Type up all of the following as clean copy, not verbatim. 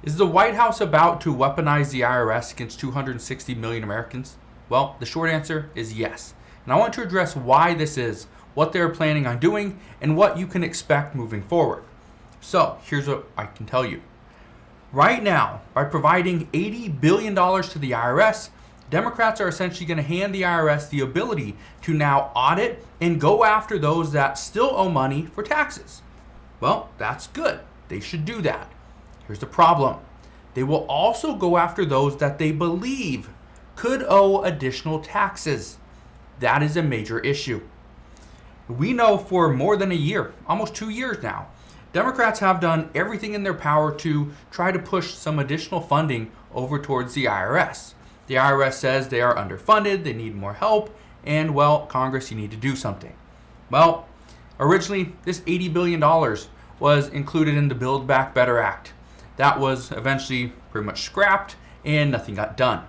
Is the White House about to weaponize the IRS against 260 million Americans? Well, the short answer is yes. And I want to address why this is, what they're planning on doing, and what you can expect moving forward. So, here's what I can tell you. Right now, by providing $80 billion to the IRS, Democrats are essentially going to hand the IRS the ability to now audit and go after those that still owe money for taxes. Well, that's good. They should do that. Here's the problem. They will also go after those that they believe could owe additional taxes. That is a major issue. We know for more than a year, almost 2 years now, Democrats have done everything in their power to try to push some additional funding over towards the IRS. The IRS says they are underfunded, they need more help, and well, Congress, you need to do something. Well, originally, this $80 billion was included in the Build Back Better Act. That was eventually pretty much scrapped and nothing got done.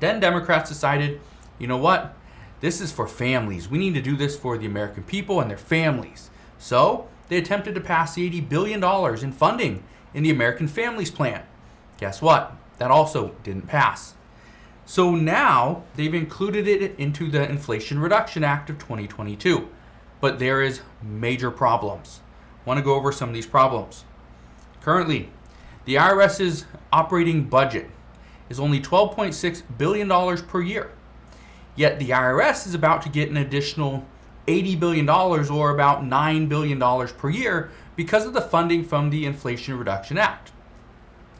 Then Democrats decided, you know what? This is for families. We need to do this for the American people and their families. So they attempted to pass the $80 billion in funding in the American Families Plan. Guess what? That also didn't pass. So now they've included it into the Inflation Reduction Act of 2022. But there is major problems. I want to go over some of these problems. Currently, the IRS's operating budget is only $12.6 billion per year. Yet the IRS is about to get an additional $80 billion or about $9 billion per year because of the funding from the Inflation Reduction Act.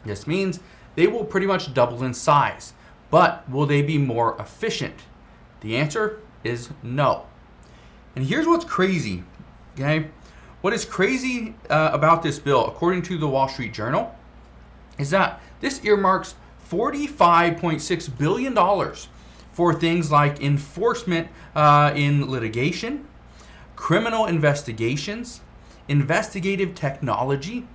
This means they will pretty much double in size. But will they be more efficient? The answer is no. And here's what's crazy, okay? What is crazy about this bill, according to the Wall Street Journal, is that this earmarks $45.6 billion for things like enforcement in litigation, criminal investigations, investigative technology,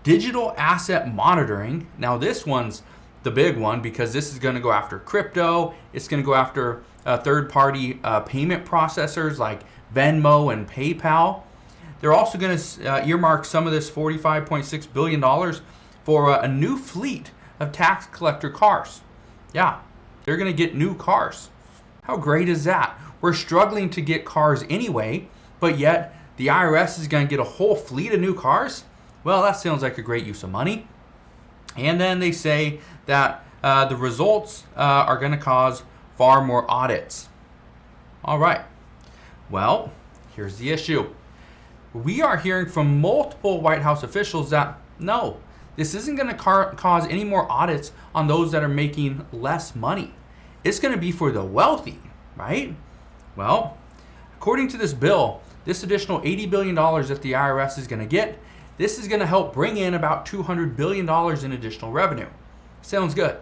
digital asset monitoring. Now this one's the big one because this is going to go after crypto. It's going to go after third-party payment processors like Venmo and PayPal. They're also going to earmark some of this $45.6 billion for a new fleet of tax collector cars. Yeah, they're going to get new cars. How great is that? We're struggling to get cars anyway, but yet the IRS is going to get a whole fleet of new cars? Well, that sounds like a great use of money. And then they say that the results are going to cause far more audits. All right. Well, here's the issue. We are hearing from multiple White House officials that no, this isn't going to cause any more audits on those that are making less money. It's going to be for the wealthy, right? Well, according to this bill, this additional $80 billion that the IRS is going to get, this is going to help bring in about $200 billion in additional revenue. Sounds good.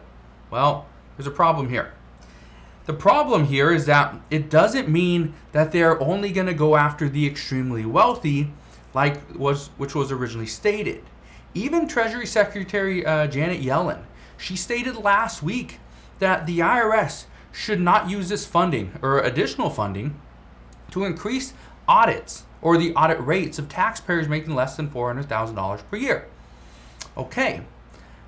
Well, there's a problem here. The problem here is that it doesn't mean that they're only going to go after the extremely wealthy, which was originally stated. Even Treasury Secretary Janet Yellen, she stated last week that the IRS should not use this funding or additional funding to increase audits or the audit rates of taxpayers making less than $400,000 per year. Okay,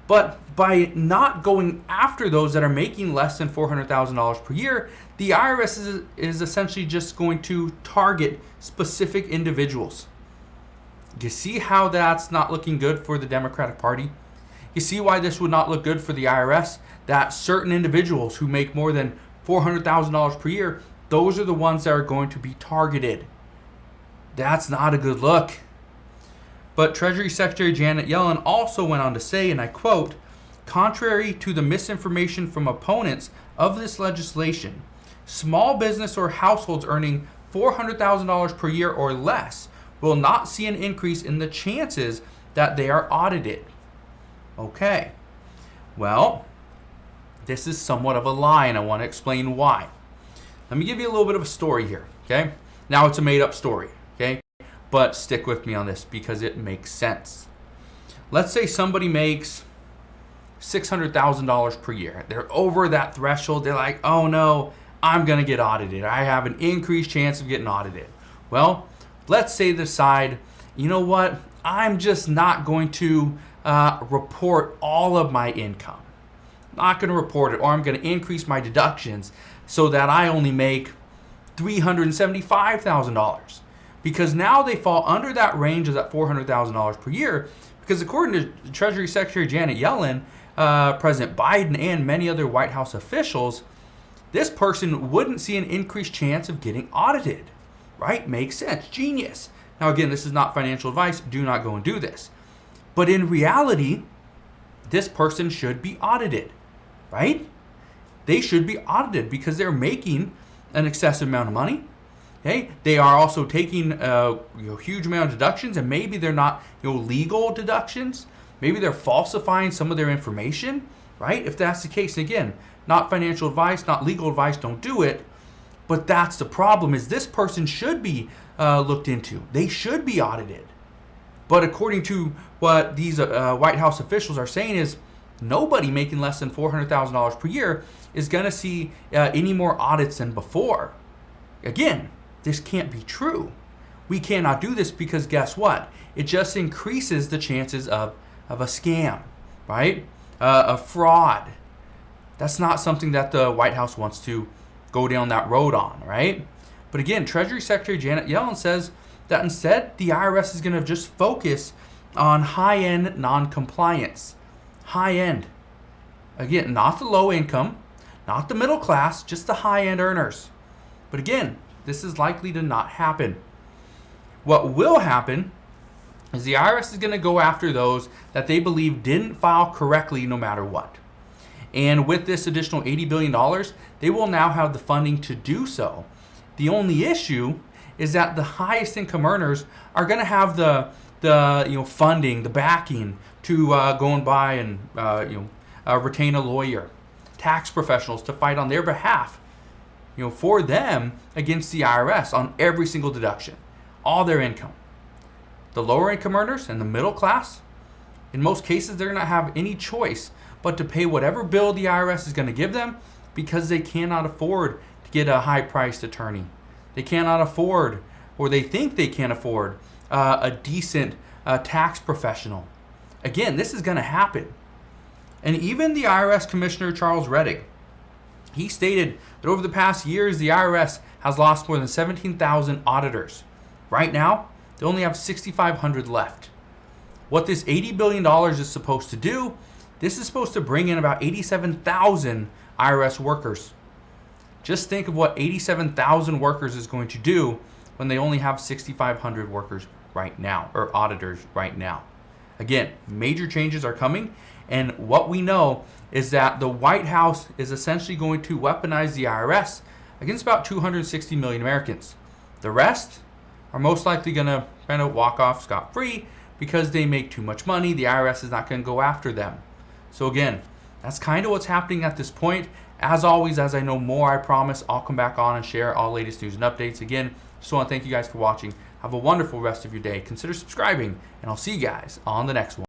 but by not going after those that are making less than $400,000 per year, the IRS is essentially just going to target specific individuals. You see how that's not looking good for the Democratic Party? You see why this would not look good for the IRS? That certain individuals who make more than $400,000 per year, those are the ones that are going to be targeted. That's not a good look. But Treasury Secretary Janet Yellen also went on to say, and I quote, "Contrary to the misinformation from opponents of this legislation, small business or households earning $400,000 per year or less will not see an increase in the chances that they are audited." Okay, well, this is somewhat of a lie, and I want to explain why. Let me give you a little bit of a story here, okay? Now it's a made-up story, okay? But stick with me on this because it makes sense. Let's say somebody makes $600,000 per year. They're over that threshold. They're like, oh no, I'm going to get audited. I have an increased chance of getting audited. Well, let's say they decide, you know what? I'm just not going to report all of my income. Not going to report it, or I'm going to increase my deductions so that I only make $375,000. Because now they fall under that range of that $400,000 per year. Because according to Treasury Secretary Janet Yellen, President Biden, and many other White House officials, this person wouldn't see an increased chance of getting audited. Right? Makes sense. Genius. Now again, this is not financial advice. Do not go and do this. But in reality, this person should be audited. Right? They should be audited because they're making an excessive amount of money. Okay? They are also taking huge amount of deductions, and maybe they're not legal deductions. Maybe they're falsifying some of their information. Right? If that's the case, and again, not financial advice, not legal advice, don't do it. But that's the problem, is this person should be looked into. They should be audited. But according to what these White House officials are saying is, nobody making less than $400,000 per year is going to see any more audits than before. Again, this can't be true. We cannot do this because guess what? It just increases the chances of a scam, right? A fraud. That's not something that the White House wants to go down that road on, right? But again, Treasury Secretary Janet Yellen says that instead the IRS is going to just focus on high-end non-compliance. High-end. Again, not the low income, not the middle class, just the high-end earners. But again, this is likely to not happen. What will happen is the IRS is going to go after those that they believe didn't file correctly no matter what. And with this additional $80 billion, they will now have the funding to do so. The only issue is that the highest income earners are going to have the funding, the backing to go and buy and retain a lawyer, tax professionals to fight on their behalf, for them against the IRS on every single deduction, all their income. The lower income earners and the middle class, in most cases, they're not have any choice but to pay whatever bill the IRS is going to give them because they cannot afford to get a high-priced attorney. They cannot afford, or they think they can't afford, a decent tax professional. Again, this is going to happen. And even the IRS Commissioner, Charles Reddick, he stated that over the past years, the IRS has lost more than 17,000 auditors. Right now, they only have 6,500 left. What this $80 billion is supposed to do, this is supposed to bring in about 87,000 IRS workers. Just think of what 87,000 workers is going to do when they only have 6,500 workers right now, or auditors right now. Again, major changes are coming, and what we know is that the White House is essentially going to weaponize the IRS against about 260 million Americans. The rest are most likely going to kind of walk off scot-free because they make too much money. The IRS is not going to go after them. So again, that's kind of what's happening at this point. As always, as I know more, I promise I'll come back on and share all latest news and updates. Again, just want to thank you guys for watching. Have a wonderful rest of your day. Consider subscribing, and I'll see you guys on the next one.